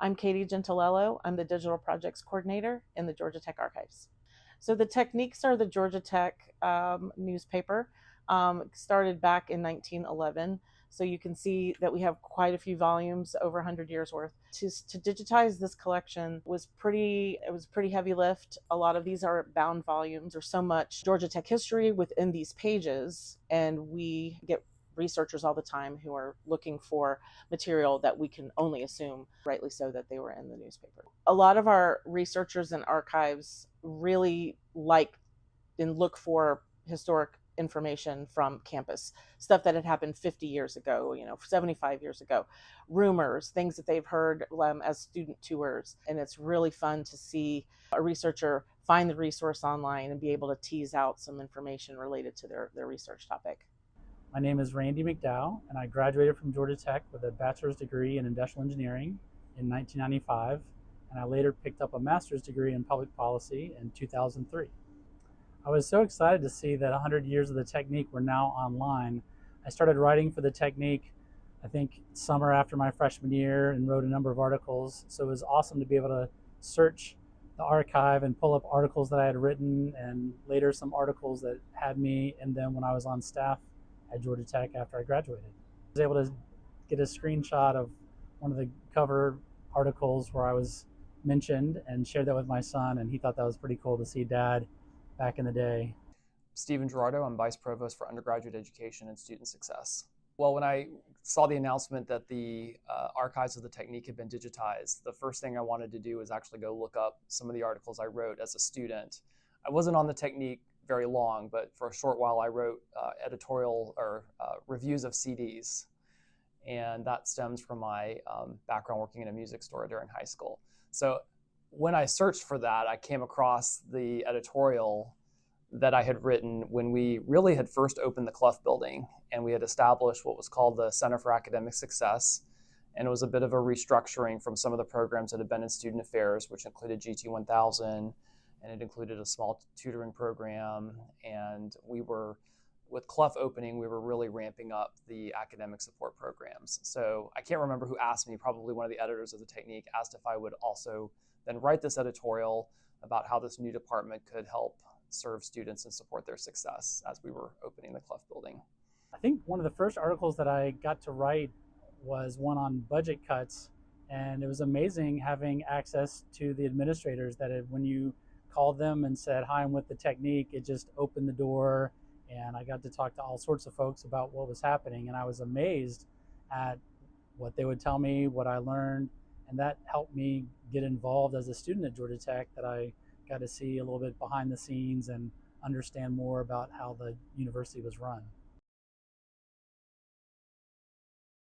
I'm Katie Gentilello. I'm the Digital Projects Coordinator in the Georgia Tech Archives. So the Techniques are the Georgia Tech newspaper. Started back in 1911. So you can see that we have quite a few volumes, over 100 years worth. To digitize this collection it was pretty heavy lift. A lot of these are bound volumes. There's so much Georgia Tech history within these pages, and we get researchers all the time who are looking for material that we can only assume, rightly so, that they were in the newspaper. A lot of our researchers and archives really like and look for historic information from campus, stuff that had happened 50 years ago, 75 years ago, rumors, things that they've heard as student tours. And it's really fun to see a researcher find the resource online and be able to tease out some information related to their research topic. My name is Randy McDowell, and I graduated from Georgia Tech with a bachelor's degree in industrial engineering in 1995, and I later picked up a master's degree in public policy in 2003. I was so excited to see that 100 years of the technique were now online. I started writing for the technique, I think, summer after my freshman year, and wrote a number of articles. So it was awesome to be able to search the archive and pull up articles that I had written, and later some articles that had me in them when I was on staff at Georgia Tech after I graduated. I was able to get a screenshot of one of the cover articles where I was mentioned and shared that with my son, and he thought that was pretty cool to see Dad back in the day. Stephen Gerardo, I'm Vice Provost for Undergraduate Education and Student Success. Well, when I saw the announcement that the archives of the technique had been digitized, the first thing I wanted to do was actually go look up some of the articles I wrote as a student. I wasn't on the technique very long, but for a short while I wrote editorial or reviews of CDs. And that stems from my background working in a music store during high school. So when I searched for that, I came across the editorial that I had written when we really had first opened the Clough building, and we had established what was called the Center for Academic Success. And it was a bit of a restructuring from some of the programs that had been in student affairs, which included GT 1000, and it included a small tutoring program. And with Clough opening, we were really ramping up the academic support programs. So I can't remember who asked me, probably one of the editors of the technique, asked if I would also then write this editorial about how this new department could help serve students and support their success as we were opening the Clough building. I think one of the first articles that I got to write was one on budget cuts, and it was amazing having access to the administrators that when you called them and said, "Hi, I'm with the technique," it just opened the door, and I got to talk to all sorts of folks about what was happening, and I was amazed at what they would tell me, what I learned, and that helped me get involved as a student at Georgia Tech, that I got to see a little bit behind the scenes and understand more about how the university was run.